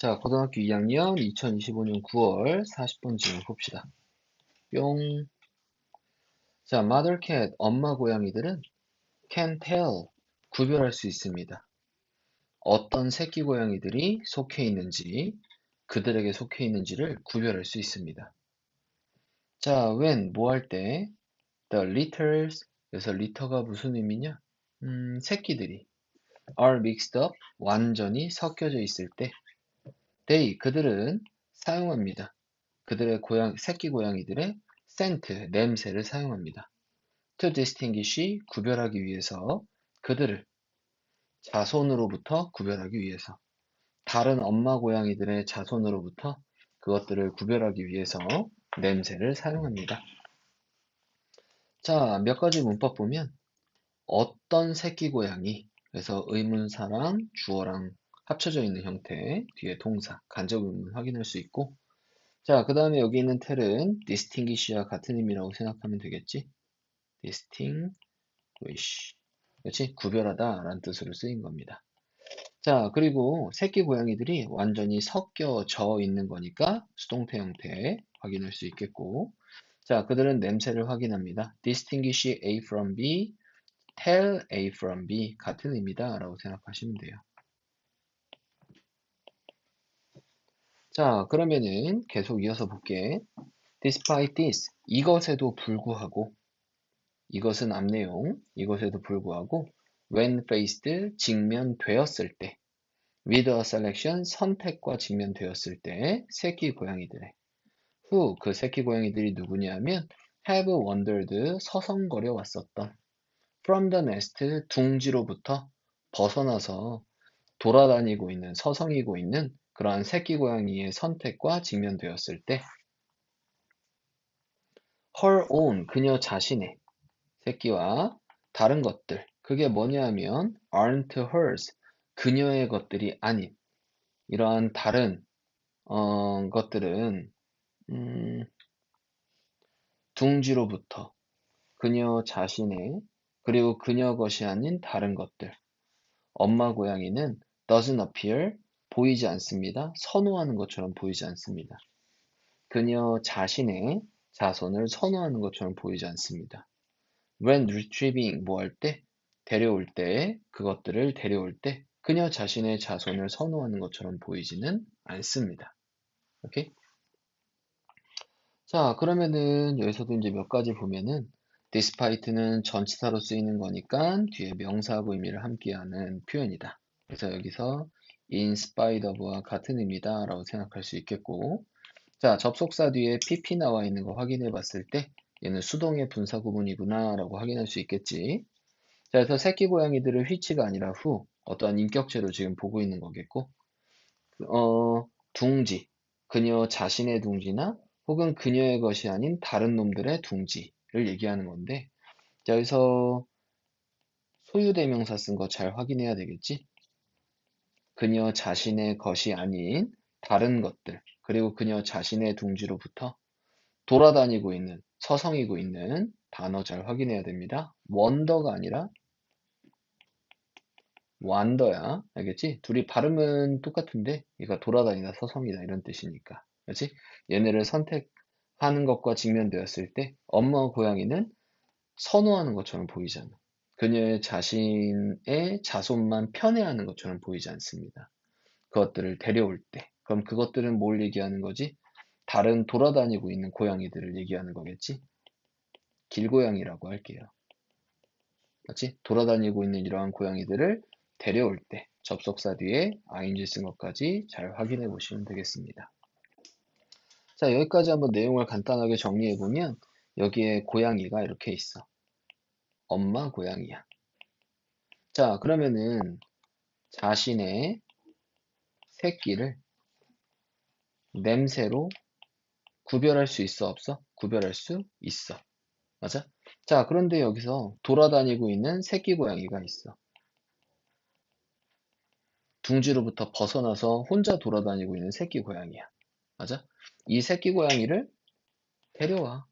자, 고등학교 2학년 2025년 9월 40번 질문 봅시다. 뿅. 자, mother cat, 엄마 고양이들은 can tell, 구별할 수 있습니다. 어떤 새끼 고양이들이 속해 있는지, 그들에게 속해 있는지를 구별할 수 있습니다. 자, when, 뭐 할 때, the litters, 그래서 litter가 무슨 의미냐? 새끼들이 are mixed up, 완전히 섞여져 있을 때, they, 그들은 사용합니다. 그들의 새끼 고양이들의 scent, 냄새를 사용합니다. to distinguish, 구별하기 위해서, 그들을 자손으로부터 구별하기 위해서, 다른 엄마 고양이들의 자손으로부터 그것들을 구별하기 위해서 냄새를 사용합니다. 자, 몇 가지 문법 보면 어떤 새끼 고양이, 그래서 의문사랑 주어랑 합쳐져 있는 형태, 뒤에 동사, 간접 의문 확인할 수 있고, 자, 그 다음에 여기 있는 텔은 distinguish와 같은 의미라고 생각하면 되겠지? distinguish. 그렇지? 구별하다 라는 뜻으로 쓰인 겁니다. 자, 그리고 새끼 고양이들이 완전히 섞여져 있는 거니까 수동태 형태 확인할 수 있겠고, 자, 그들은 냄새를 확인합니다. distinguish A from B, tell A from B 같은 의미다 라고 생각하시면 돼요. 자, 그러면은 계속 이어서 볼게. Despite this, 이것에도 불구하고, 이것은 앞내용, 이것에도 불구하고, when faced, 직면되었을 때, with a selection, 선택과 직면되었을 때, 새끼 고양이들의, who, 그 새끼 고양이들이 누구냐면, have wandered, 서성거려 왔었던, from the nest, 둥지로부터 벗어나서 돌아다니고 있는, 서성이고 있는 그러한 새끼 고양이의 선택과 직면되었을 때, her own, 그녀 자신의 새끼와 다른 것들, 그게 뭐냐 하면 aren't hers, 그녀의 것들이 아닌 이러한 다른 것들은 둥지로부터 그녀 자신의 그리고 그녀 것이 아닌 다른 것들, 엄마 고양이는 doesn't appear, 보이지 않습니다. 선호하는 것처럼 보이지 않습니다. 그녀 자신의 자손을 선호하는 것처럼 보이지 않습니다. When retrieving, 뭐 할 때? 데려올 때, 그것들을 데려올 때, 그녀 자신의 자손을 선호하는 것처럼 보이지는 않습니다. 오케이? 자, 그러면은 여기서도 이제 몇 가지 보면은 despite는 전치사로 쓰이는 거니까 뒤에 명사하고 의미를 함께하는 표현이다. 그래서 여기서 in spite of와 같은 의미다 라고 생각할 수 있겠고, 자, 접속사 뒤에 pp 나와 있는 거 확인해 봤을 때 얘는 수동의 분사 구문이구나 라고 확인할 수 있겠지. 자, 그래서 새끼 고양이들을 which가 아니라 who, 어떠한 인격체로 지금 보고 있는 거겠고, 둥지, 그녀 자신의 둥지나 혹은 그녀의 것이 아닌 다른 놈들의 둥지를 얘기하는 건데, 자, 여기서 소유대명사 쓴 거 잘 확인해야 되겠지? 그녀 자신의 것이 아닌 다른 것들, 그리고 그녀 자신의 둥지로부터 돌아다니고 있는, 서성이고 있는 단어 잘 확인해야 됩니다. 원더가 아니라 완더야. 알겠지? 둘이 발음은 똑같은데 얘가 돌아다니다 서성이다 이런 뜻이니까. 그렇지? 얘네를 선택하는 것과 직면되었을 때 엄마 고양이는 선호하는 것처럼 보이잖아. 그녀의 자신의 자손만 편애하는 것처럼 보이지 않습니다. 그것들을 데려올 때. 그럼 그것들은 뭘 얘기하는 거지? 다른 돌아다니고 있는 고양이들을 얘기하는 거겠지? 길고양이라고 할게요. 그렇지? 돌아다니고 있는 이러한 고양이들을 데려올 때 접속사 뒤에 ing 쓴 것까지 잘 확인해 보시면 되겠습니다. 자, 여기까지 한번 내용을 간단하게 정리해 보면 여기에 고양이가 이렇게 있어. 엄마 고양이야. 자, 그러면은 자신의 새끼를 냄새로 구별할 수 있어, 없어? 구별할 수 있어. 맞아? 자, 그런데 여기서 돌아다니고 있는 새끼 고양이가 있어. 둥지로부터 벗어나서 혼자 돌아다니고 있는 새끼 고양이야. 맞아? 이 새끼 고양이를 데려와.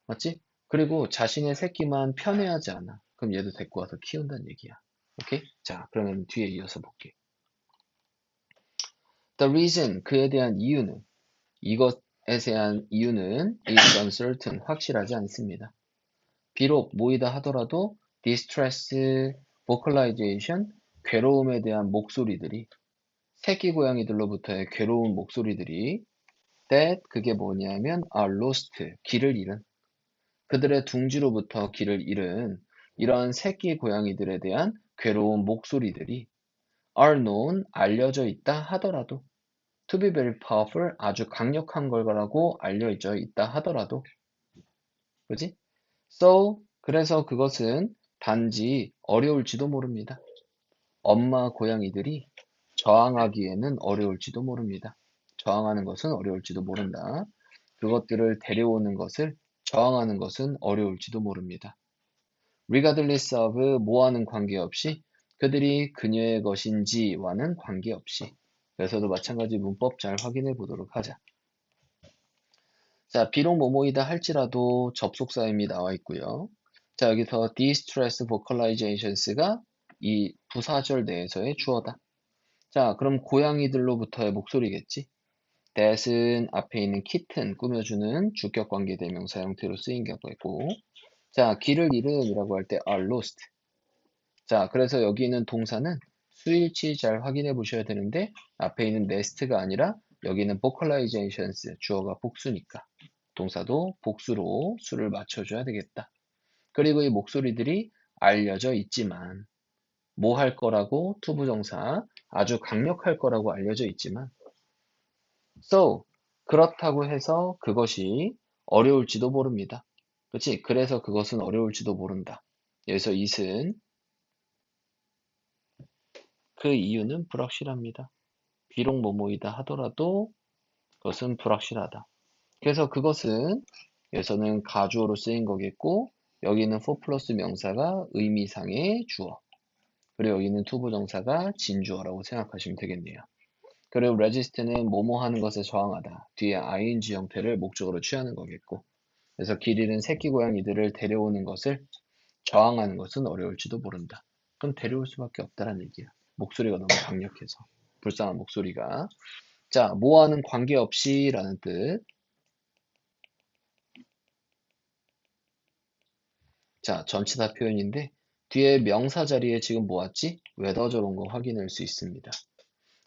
맞지? 그리고 자신의 새끼만 편애하지 않아. 그럼 얘도 데리고 와서 키운다는 얘기야. 오케이? 자, 그러면 뒤에 이어서 볼게. The reason, 그에 대한 이유는, 이것에 대한 이유는 is uncertain, 확실하지 않습니다. 비록 모이다 하더라도 distress, vocalization, 괴로움에 대한 목소리들이, 새끼 고양이들로부터의 괴로운 목소리들이 that, 그게 뭐냐면 are lost, 길을 잃은, 그들의 둥지로부터 길을 잃은 이러한 새끼 고양이들에 대한 괴로운 목소리들이 are known, 알려져 있다 하더라도, to be very powerful, 아주 강력한 걸거라고 알려져 있다 하더라도, 그지? So, 그래서 그것은 단지 어려울지도 모릅니다. 엄마 고양이들이 저항하기에는 어려울지도 모릅니다. 저항하는 것은 어려울지도 모른다. 그것들을 데려오는 것을, 저항하는 것은 어려울지도 모릅니다. regardless of, 뭐와는 관계없이, 그들이 그녀의 것인지와는 관계없이. 그래서도 마찬가지 문법 잘 확인해 보도록 하자. 자, 비록 뭐뭐이다 할지라도 접속사임이 나와 있고요. 자, 여기서 distress vocalizations가 이 부사절 내에서의 주어다. 자, 그럼 고양이들로부터의 목소리겠지. that은 앞에 있는 kitten, 꾸며주는 주격 관계 대명사 형태로 쓰인 경우고, 자, 길을 잃은 이라고 할 때 are lost. 자, 그래서 여기 있는 동사는 수일치 잘 확인해 보셔야 되는데, 앞에 있는 nest가 아니라 여기는 vocalizations, 주어가 복수니까 동사도 복수로 수를 맞춰줘야 되겠다. 그리고 이 목소리들이 알려져 있지만, 뭐 할 거라고, 투부정사, 아주 강력할 거라고 알려져 있지만, so, 그렇다고 해서 그것이 어려울지도 모릅니다. 그렇지? 그래서 그것은 어려울지도 모른다. 여기서 it은 그 이유는 불확실합니다. 비록 뭐뭐이다 하더라도 그것은 불확실하다. 그래서 그것은 여기서는 가주어로 쓰인 거겠고, 여기는 for 플러스 명사가 의미상의 주어, 그리고 여기는 투부정사가 진주어라고 생각하시면 되겠네요. 그리고 resist는 뭐뭐 하는 것에 저항하다, 뒤에 ing 형태를 목적으로 취하는 거겠고, 그래서 길 잃은 새끼 고양이들을 데려오는 것을 저항하는 것은 어려울지도 모른다. 그럼 데려올 수밖에 없다는 얘기야. 목소리가 너무 강력해서. 불쌍한 목소리가. 자, 뭐와는 관계없이 라는 뜻. 자, 전치사 표현인데 뒤에 명사 자리에 지금 모았지? whether 온 거 확인할 수 있습니다.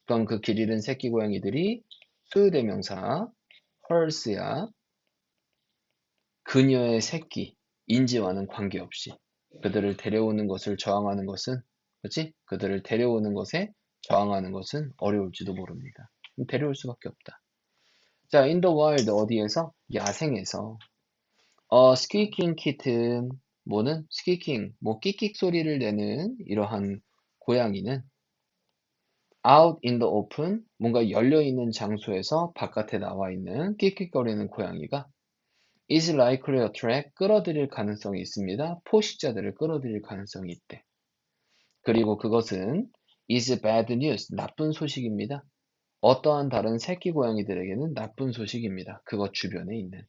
그럼 그 길 잃은 새끼 고양이들이 소유대명사 hers야, 그녀의 새끼, 인지와는 관계없이 그들을 데려오는 것을 저항하는 것은, 그렇지? 그들을 데려오는 것에 저항하는 것은 어려울지도 모릅니다. 데려올 수밖에 없다. 자, in the wild, 어디에서? 야생에서. squeaking kitten, 뭐는? squeaking, 뭐 끽끽 소리를 내는 이러한 고양이는 out in the open, 뭔가 열려있는 장소에서 바깥에 나와 있는 끽끽거리는 고양이가 is likely to attract, 끌어들일 가능성이 있습니다. 포식자들을 끌어들일 가능성이 있대. 그리고 그것은 is bad news, 나쁜 소식입니다. 어떠한 다른 새끼 고양이들에게는 나쁜 소식입니다. 그것 주변에 있는.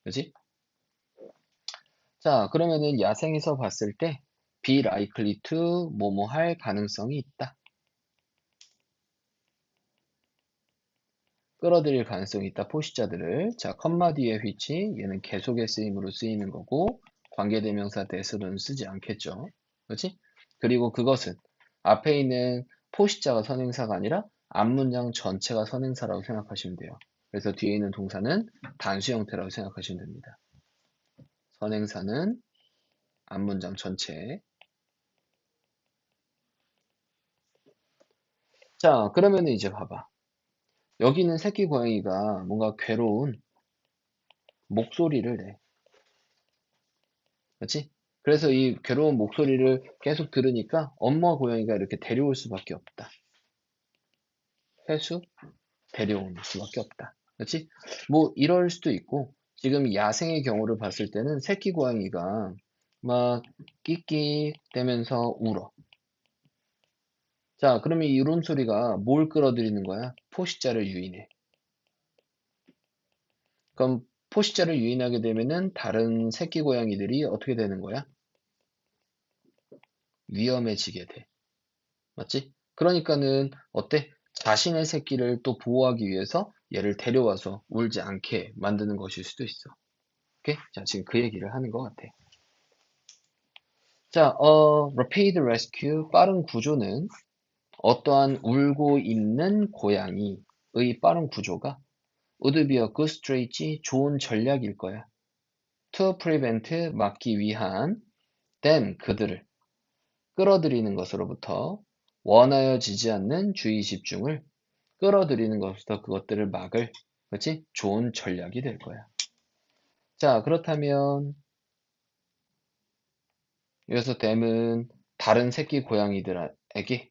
그지? 자, 그러면은 야생에서 봤을 때 be likely to 뭐뭐 할 가능성이 있다. 끌어들일 가능성이 있다. 포식자들을. 자, 컴마 뒤에 which, 얘는 계속의 쓰임으로 쓰이는 거고 관계대명사 that으로는 쓰지 않겠죠. 그렇지? 그리고 그것은 앞에 있는 포식자가 선행사가 아니라 앞문장 전체가 선행사라고 생각하시면 돼요. 그래서 뒤에 있는 동사는 단수 형태라고 생각하시면 됩니다. 선행사는 앞문장 전체. 자, 그러면 이제 봐봐. 여기 있는 새끼 고양이가 뭔가 괴로운 목소리를 내. 그렇지? 그래서 이 괴로운 목소리를 계속 들으니까 엄마 고양이가 이렇게 데려올 수밖에 없다. 회수? 데려오는 수밖에 없다. 그렇지? 뭐 이럴 수도 있고, 지금 야생의 경우를 봤을 때는 새끼 고양이가 막 끽끽 대면서 울어. 자, 그러면 이 울음소리가 뭘 끌어들이는 거야? 포식자를 유인해. 그럼 포식자를 유인하게 되면은 다른 새끼 고양이들이 어떻게 되는 거야? 위험해지게 돼. 맞지? 그러니까는 어때? 자신의 새끼를 또 보호하기 위해서 얘를 데려와서 울지 않게 만드는 것일 수도 있어. 오케이? 자, 지금 그 얘기를 하는 것 같아. 자, rapid rescue, 빠른 구조는 어떠한 울고 있는 고양이의 빠른 구조가 would be a good strategy, 좋은 전략일 거야. to prevent, 막기 위한 them, 그들을 끌어들이는 것으로부터 원하여지지 않는 주의 집중을 끌어들이는 것으로부터 그것들을 막을, 그렇지? 좋은 전략이 될 거야. 자, 그렇다면 여기서 them은 다른 새끼 고양이들에게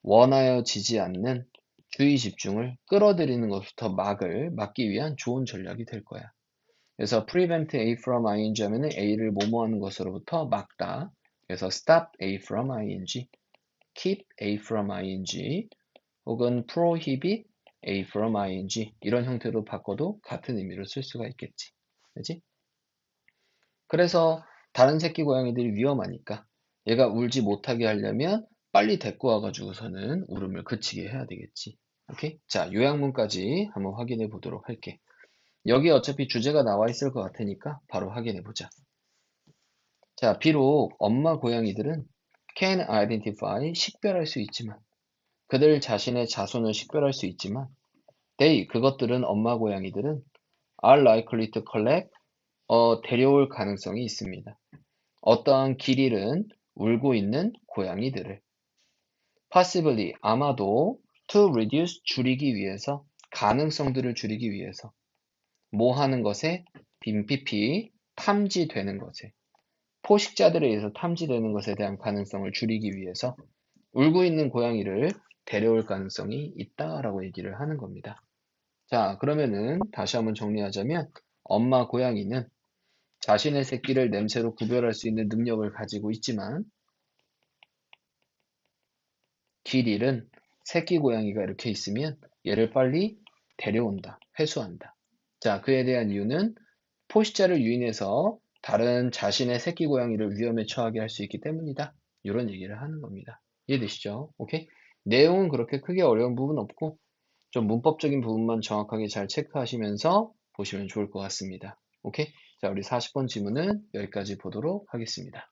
원하여지지 않는 주의 집중을 끌어들이는 것부터 막기 위한 좋은 전략이 될 거야. 그래서 prevent A from ing 하면은 A를 뭐뭐 하는 것으로부터 막다. 그래서 stop A from ing, keep A from ing, 혹은 prohibit A from ing 이런 형태로 바꿔도 같은 의미로 쓸 수가 있겠지. 그렇지? 그래서 다른 새끼 고양이들이 위험하니까 얘가 울지 못하게 하려면 빨리 데리고 와가지고서는 울음을 그치게 해야 되겠지. 오케이? 자, 요약문까지 한번 확인해 보도록 할게. 여기 어차피 주제가 나와 있을 것 같으니까 바로 확인해 보자. 자, 비록 엄마 고양이들은 can identify, 식별할 수 있지만, 그들 자신의 자손을 식별할 수 있지만, 그것들은 엄마 고양이들은 are likely to collect, 데려올 가능성이 있습니다. 어떠한 길 잃은 울고 있는 고양이들을 possibly, 아마도 to reduce, 줄이기 위해서, 가능성들을 줄이기 위해서 뭐 하는 것에 빈피피, 탐지되는 것에 포식자들에 의해서 탐지되는 것에 대한 가능성을 줄이기 위해서 울고 있는 고양이를 데려올 가능성이 있다라고 얘기를 하는 겁니다. 자, 그러면은 다시 한번 정리하자면 엄마 고양이는 자신의 새끼를 냄새로 구별할 수 있는 능력을 가지고 있지만 길 잃은 새끼 고양이가 이렇게 있으면 얘를 빨리 데려온다, 회수한다. 자, 그에 대한 이유는 포식자를 유인해서 다른 자신의 새끼 고양이를 위험에 처하게 할 수 있기 때문이다. 이런 얘기를 하는 겁니다. 이해되시죠? 오케이? 내용은 그렇게 크게 어려운 부분 없고 좀 문법적인 부분만 정확하게 잘 체크하시면서 보시면 좋을 것 같습니다. 오케이? 자, 우리 40번 지문은 여기까지 보도록 하겠습니다.